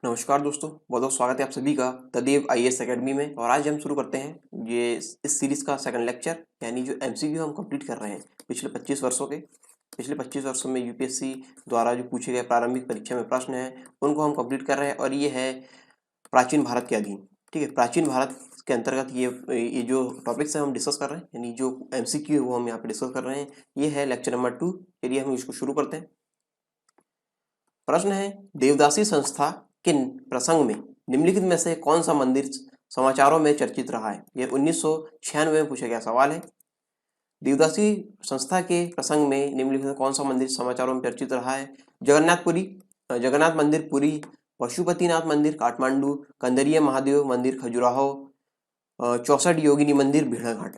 नमस्कार दोस्तों, बहुत बहुत स्वागत है आप सभी का तदेव आईएएस एकेडमी में। और आज हम शुरू करते हैं ये इस सीरीज का सेकंड लेक्चर, यानी जो एमसीक्यू हम कंप्लीट कर रहे हैं पिछले 25 वर्षों के। पिछले 25 वर्षों में यूपीएससी द्वारा जो पूछे गए प्रारंभिक परीक्षा में प्रश्न हैं उनको हम कंप्लीट कर रहे हैं। और ये है प्राचीन भारत के अधीन। ठीक है, प्राचीन भारत के अंतर्गत ये जो टॉपिक्स हैं हम डिस्कस कर रहे हैं, यानी जो एमसीक्यू है वो हम यहाँ पे डिस्कस कर रहे हैं। ये है लेक्चर नंबर 2। चलिए हम इसको शुरू करते हैं। प्रश्न है, देवदासी संस्था के प्रसंग में निम्नलिखित में से कौन सा मंदिर समाचारों में चर्चित रहा है। यह 1996 में पूछा गया सवाल है। देवदासी संस्था के प्रसंग में निम्नलिखित में कौन सा मंदिर समाचारों में चर्चित रहा है। जगन्नाथ मंदिर पुरी, पशुपतिनाथ मंदिर काठमांडू, कंदरिया महादेव मंदिर खजुराहो, 64 योगिनी मंदिर भेड़ाघाट।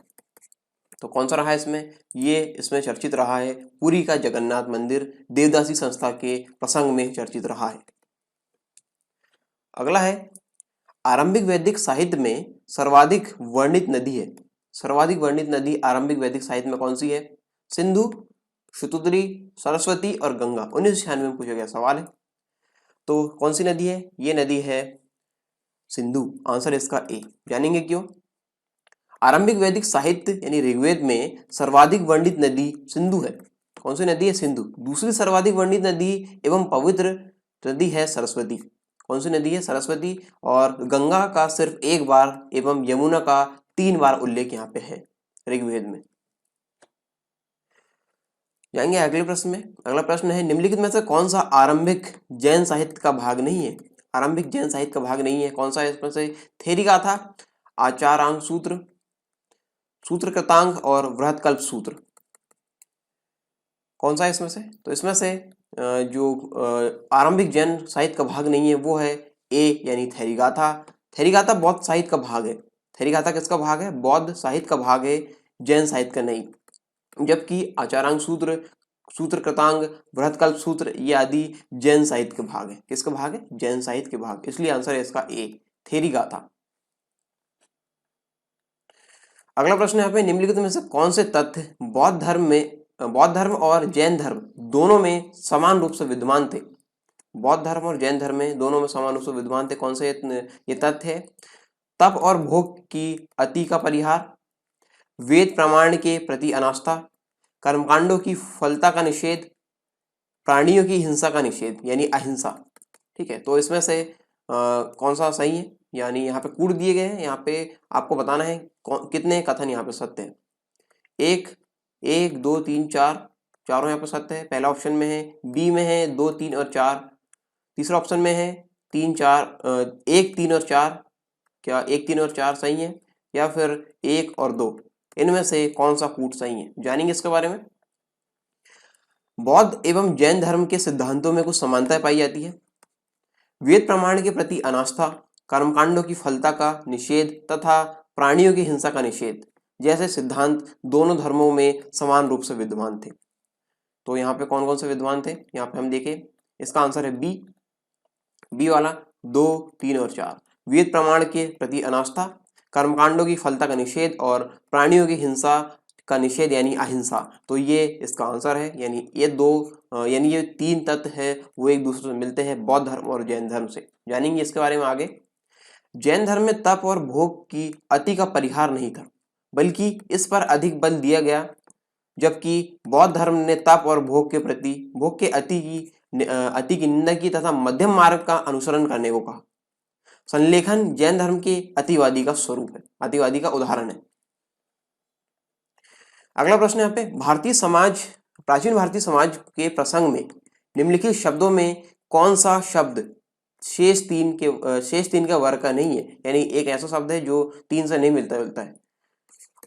तो कौन सा रहा है इसमें? ये इसमें चर्चित रहा है पुरी का जगन्नाथ मंदिर, देवदासी संस्था के प्रसंग में चर्चित रहा है। अगला है, आरंभिक वैदिक साहित्य में सर्वाधिक वर्णित नदी है। सर्वाधिक वर्णित नदी आरंभिक वैदिक साहित्य में कौन सी है? सिंधु, शतुद्री, सरस्वती और गंगा। 1996 में पूछा गया सवाल है। तो कौन सी नदी है? ये नदी है सिंधु। आंसर इसका ए। जानेंगे क्यों? आरंभिक वैदिक साहित्य यानी ऋग्वेद में सर्वाधिक वर्णित नदी सिंधु है। कौन सी नदी है? सिंधु। दूसरी सर्वाधिक वर्णित नदी एवं पवित्र नदी है सरस्वती। कौन सी नदी है? सरस्वती। और गंगा का सिर्फ एक बार एवं यमुना का 3 बार उल्लेख यहाँ पे है ऋग्वेद में। जाएंगे अगले प्रश्न में। अगला प्रश्न है, निम्नलिखित में से कौन सा आरंभिक जैन साहित्य का भाग नहीं है? आरंभिक जैन साहित्य का भाग नहीं है, कौन सा है इसमें से? थेरिगाथा, आचारांग सूत्र, सूत्र कृतांग और वृहत्कल्प सूत्र। कौन सा है इसमें से? तो इसमें से जो आरंभिक जैन साहित्य का भाग नहीं है वो है ए, यानी थेरिगाथा। थेरिगाथा बौद्ध साहित्य का भाग है। थेरिगाथा किसका भाग है? बौद्ध साहित्य का भाग है, जैन साहित्य का नहीं। जबकि आचारांग सूत्र, सूत्र कृतांग, वृहत्कल्प सूत्र ये आदि जैन साहित्य के भाग है। किसका भाग है? जैन साहित्य के भाग। इसलिए आंसर है इसका ए, थेरिगाथा। अगला प्रश्न यहाँ पे, निम्नलिखित में से कौन से तथ्य बौद्ध धर्म और जैन धर्म दोनों में समान रूप से विद्यमान थे? बौद्ध धर्म और जैन धर्म में दोनों में समान रूप से विद्यमान थे। कौन से ये तथ्य है? तप और भोग की अति का परिहार, वेद प्रमाण के प्रति अनास्था, कर्मकांडों की फलता का निषेध, प्राणियों की हिंसा का निषेध यानी अहिंसा। ठीक है, तो इसमें से कौन सा सही है? यानी यहाँ पे कूट दिए गए हैं। यहाँ पे आपको बताना है कितने कथन यहाँ पे सत्य है। एक, एक, दो, तीन, चार, चारों यहाँ पे सत्य है। पहला ऑप्शन में है, बी में है 2, 3 और 4। तीसरा ऑप्शन में है 3, 4, 1, 3 और 4। क्या 1, 3 और 4 सही है? या फिर 1 और 2? इनमें से कौन सा कूट सही है? जानेंगे इसके बारे में। बौद्ध एवं जैन धर्म के सिद्धांतों में कुछ समानता पाई जाती है। वेद प्रमाण के प्रति अनास्था, कर्मकांडों की फलता का निषेध तथा प्राणियों की हिंसा का निषेध जैसे सिद्धांत दोनों धर्मों में समान रूप से विद्यमान थे। तो यहाँ पे कौन कौन से विद्यमान थे? यहाँ पे हम देखें, इसका आंसर है बी। बी वाला 2, 3 और 4। वेद प्रमाण के प्रति अनास्था, कर्मकांडों की फलता का निषेध और प्राणियों की हिंसा का निषेध यानी अहिंसा। तो ये इसका आंसर है। यानी ये 3 तत्व है वो एक दूसरे से मिलते हैं बौद्ध धर्म और जैन धर्म से। जानेंगे इसके बारे में आगे। जैन धर्म में तप और भोग की अति का परिहार नहीं था, बल्कि इस पर अधिक बल दिया गया। जबकि बौद्ध धर्म ने तप और भोग के अति की निंदा की तथा मध्यम मार्ग का अनुसरण करने को कहा। संलेखन जैन धर्म के अतिवादी का स्वरूप है, अतिवादी का उदाहरण है। अगला प्रश्न यहाँ पे, प्राचीन भारतीय समाज के प्रसंग में निम्नलिखित शब्दों में कौन सा शब्द शेष तीन का वर्ग का नहीं है? यानी एक ऐसा शब्द है जो 3 से नहीं मिलता जुलता है।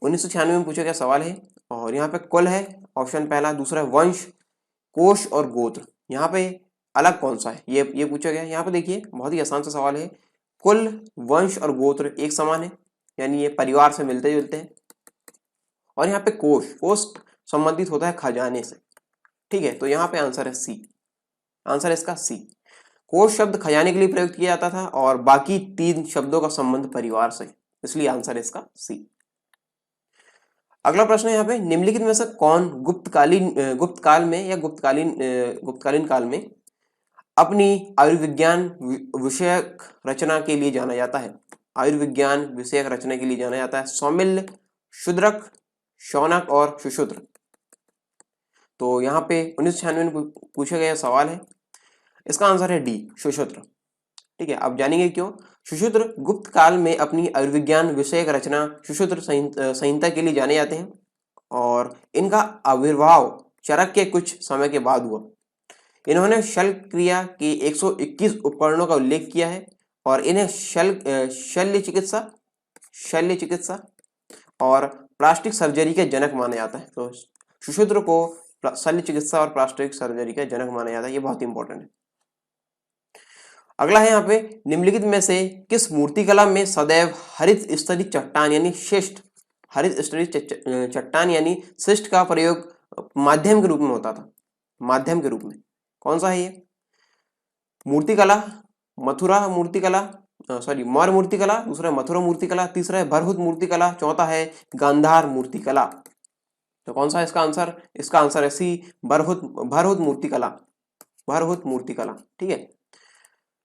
1996 में पूछा गया सवाल है। और यहाँ पे कुल है ऑप्शन पहला। दूसरा है वंश, कोश और गोत्र। यहाँ पे अलग कौन सा है ये पूछा गया। यहाँ पे देखिए बहुत ही आसान सा सवाल है। कुल, वंश और गोत्र एक समान है, यानी ये परिवार से मिलते जुलते हैं। और यहाँ पे कोश संबंधित होता है खजाने से। ठीक है, तो यहाँ पे आंसर है सी। आंसर इसका सी। कोश शब्द खजाने के लिए प्रयुक्त किया जाता था और बाकी 3 शब्दों का संबंध परिवार से, इसलिए आंसर है इसका सी। अगला प्रश्न है यहाँ पे, निम्नलिखित में से कौन गुप्तकालीन काल में अपनी आयुर्विज्ञान विषयक रचना के लिए जाना जाता है। आयुर्विज्ञान विषयक रचना के लिए जाना जाता है सौमिल्य, शूद्रक, शौनक और सुश्रुत। तो यहाँ पे 1996 में पूछा गया सवाल है, इसका आंसर है डी, सुश्रुत। ठीक है, आप जानेंगे क्यों। सुश्रुत गुप्त काल में अपनी आयुर्विज्ञान विषयक रचना सुश्रुत संहिता के लिए जाने जाते हैं और इनका आविर्भाव चरक के कुछ समय के बाद हुआ। इन्होंने शल्य क्रिया के 121 उपकरणों का उल्लेख किया है और इन्हें शल्य चिकित्सा और प्लास्टिक सर्जरी के जनक माना जाता है। तो सुश्रुत को शल्य चिकित्सा और प्लास्टिक सर्जरी का जनक माना जाता है, ये बहुत इंपॉर्टेंट है। अगला है यहाँ पे, निम्नलिखित में से किस मूर्तिकला में सदैव हरित स्तरीय चट्टान यानी शिष्ट, हरित स्तरीय चट्टान यानी शिष्ट का प्रयोग माध्यम के रूप में होता था। माध्यम के रूप में कौन सा है ये? मूर्तिकला, मथुरा मूर्तिकला, मौर्य मूर्तिकला, दूसरा है मथुरा मूर्तिकला, तीसरा है भरहुत मूर्तिकला, चौथा है गांधार मूर्तिकला। तो कौन सा है इसका आंसर? इसका आंसर है सी, भरहुत मूर्तिकला, भरहुत मूर्तिकला। ठीक है,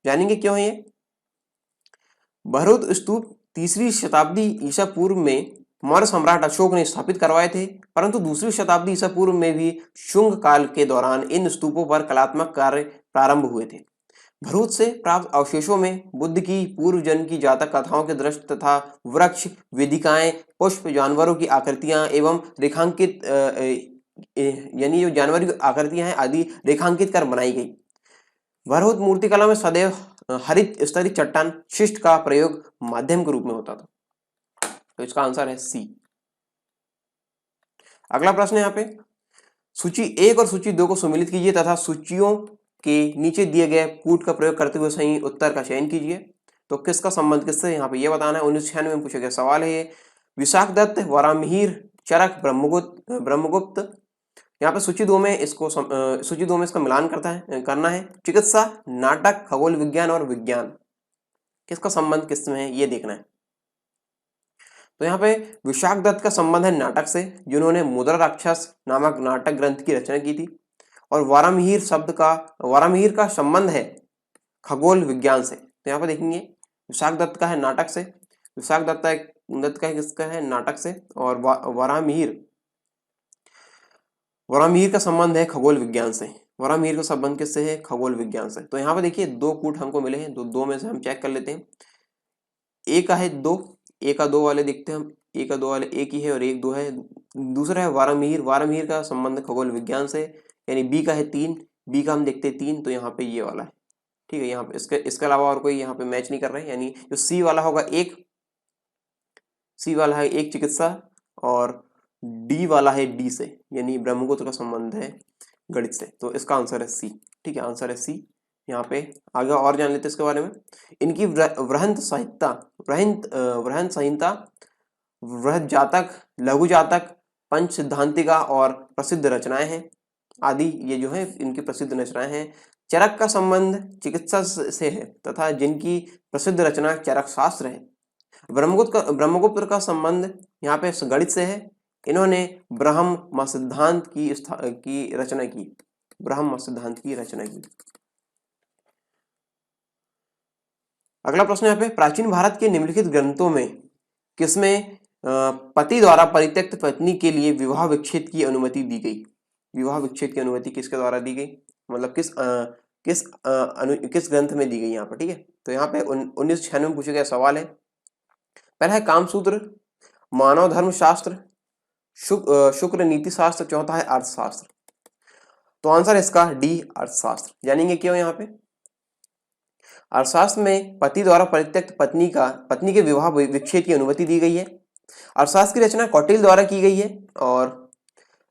जानेंगे क्यों है ये। भरहुत स्तूप 3री शताब्दी ईसा पूर्व में मौर्य सम्राट अशोक ने स्थापित करवाए थे, परंतु 2री शताब्दी ईसा पूर्व में भी शुंग काल के दौरान इन स्तूपों पर कलात्मक कार्य प्रारंभ हुए थे। भरहुत से प्राप्त अवशेषों में बुद्ध की पूर्व जन्म की जातक कथाओं के दृश्य तथा वृक्ष, वेदिकाएं, पुष्प, जानवरों की आकृतियां एवं रेखांकित यानी जो जानवरों की आकृतियां हैं आदि रेखांकित कर बनाई गई। भरहुत मूर्तिकला में सदैव हरित स्तरीय चट्टान शिष्ट का प्रयोग माध्यम के रूप में होता था। तो इसका आंसर है सी। अगला प्रश्न है यहाँ पे, सूची 1 और सूची 2 को सम्मिलित कीजिए तथा सूचियों के नीचे दिए गए कूट का प्रयोग करते हुए सही उत्तर का चयन कीजिए। तो किसका संबंध किससे, यहाँ पे ये बताना है। 1996 में पूछा गया सवाल है ये। विशाखदत्त, वरामिहिर, चरक, ब्रह्मगुप्त। यहाँ पे सूची 2 में इसका मिलान करना है। चिकित्सा, नाटक, खगोल विज्ञान और विज्ञान, किसका संबंध किसमें है ये देखना है। तो यहाँ पे विशाखदत्त का संबंध है नाटक से, जिन्होंने मुद्रा राक्षस नामक नाटक ग्रंथ की रचना की थी। और वारामिहिर का संबंध है खगोल विज्ञान से। तो यहाँ पे देखेंगे विशाखदत्त का है नाटक से, विशाखदत्त का किसका है नाटक से, और वरामिहिर का संबंध है खगोल विज्ञान से। वरामिहिर का संबंध किससे है? खगोल विज्ञान से। तो यहाँ पे देखिए 2 कूट हमको मिले हैं, दो में से हम चेक कर लेते हैं। ए का है 2, ए का 2 वाले देखते हैं हम, ए का 2 वाले एक ही है और एक 2 है। दूसरा है वारामिहिर का संबंध खगोल विज्ञान से, यानी बी का है 3, बी का हम देखते हैं 3, तो यहाँ पे ये वाला है। ठीक है, यहाँ पे इसके अलावा और कोई यहाँ पे मैच नहीं कर रहे हैं, यानी जो सी वाला होगा सी वाला है 1 चिकित्सा, और डी वाला है डी से, यानी ब्रह्मगुप्त का संबंध है गणित से। तो इसका आंसर है सी। ठीक है, आंसर है सी। यहाँ पे आगे और जान लेते हैं इसके बारे में। इनकी वृहंत संहिता, वृहत जातक, लघु जातक, पंच सिद्धांतिका और प्रसिद्ध रचनाएं हैं आदि, ये जो है इनकी प्रसिद्ध रचनाएं हैं। चरक का संबंध चिकित्सा से है तथा जिनकी प्रसिद्ध रचना चरक शास्त्र है। ब्रह्मगुप्त का संबंध यहाँ पे गणित से है। इन्होंने ब्रह्म सिद्धांत की रचना की। अगला प्रश्न यहाँ पे, प्राचीन भारत के निम्नलिखित ग्रंथों में किसमें पति द्वारा परित्यक्त पत्नी के लिए विवाह विच्छेद की अनुमति दी गई? विवाह विच्छेद की अनुमति किसके द्वारा दी गई, मतलब किस ग्रंथ में दी गई यहाँ पर? ठीक है, तो यहाँ पे 1996 में पूछा गया सवाल है। पहला है कामसूत्र, मानव धर्म शास्त्र, शुक्र नीति शास्त्र, चौथा है अर्थशास्त्र। तो आंसर इसका डी, अर्थशास्त्र। जानेंगे क्यों यहाँ पे। अर्थशास्त्र में पति द्वारा परित्यक्त पत्नी के विवाह विच्छेद की अनुमति दी गई है। अर्थशास्त्र की रचना कौटिल्य द्वारा की गई है और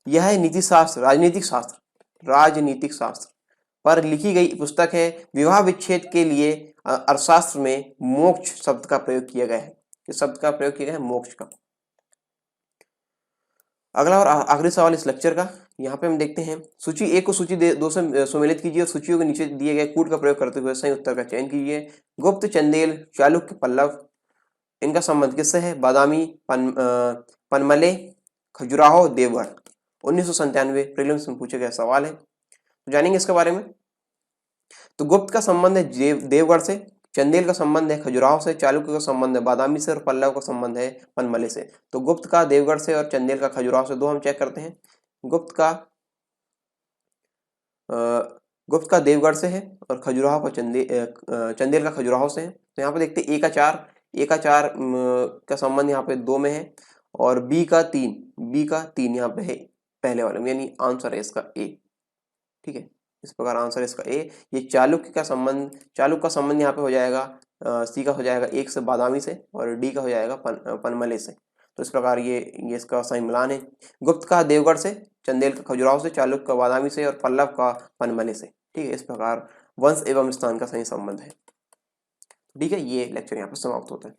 यह है नीति शास्त्र, राजनीतिक शास्त्र पर लिखी गई पुस्तक है। विवाह विच्छेद के लिए अर्थशास्त्र में मोक्ष शब्द का प्रयोग किया गया है। किस शब्द का प्रयोग किया गया है? मोक्ष का। अगला और आखिरी सवाल इस लेक्चर का, यहाँ पे हम देखते हैं। सूची 1 को सूची 2 से सम्मिलित कीजिए और सूचियों के नीचे दिए गए कूट का प्रयोग करते हुए सही उत्तर का चयन कीजिए। गुप्त, चंदेल, चालुक्य, पल्लव, इनका संबंध किससे है? बादामी, पनमले, खजुराहो, देवगढ़। 1997 प्रीलिम्स में पूछा गया सवाल है, तो जानेंगे इसके बारे में। तो गुप्त का संबंध है देवगढ़ से, चंदेल का संबंध है खजुराहो से, चालुक्य का संबंध है बादामी से और पल्लव का संबंध है पनमले से। तो गुप्त का देवगढ़ से और चंदेल का खजुराहो से, दो हम चेक करते हैं। गुप्त का गुप्त का देवगढ़ से है और खजुराहो का चंदेल का खजुराहो से है। तो यहाँ पे देखते हैं ए का 4 का संबंध यहाँ पे 2 में है और बी का 3 यहाँ पे है पहले वाले में, यानी आंसर है इसका ए। ठीक है, इस प्रकार आंसर है इसका ए। ये चालुक्य का संबंध यहाँ पे हो जाएगा, सी का हो जाएगा 1 से बादामी से और डी का हो जाएगा पनमले से। तो इस प्रकार ये इसका सही मिलान है। गुप्त का देवगढ़ से, चंदेल का खजुराहो से, चालुक्य का बादामी से और पल्लव का पनमले से। ठीक है, इस प्रकार वंश एवं स्थान का सही संबंध है। ठीक है, ये लेक्चर यहाँ पर समाप्त होता है।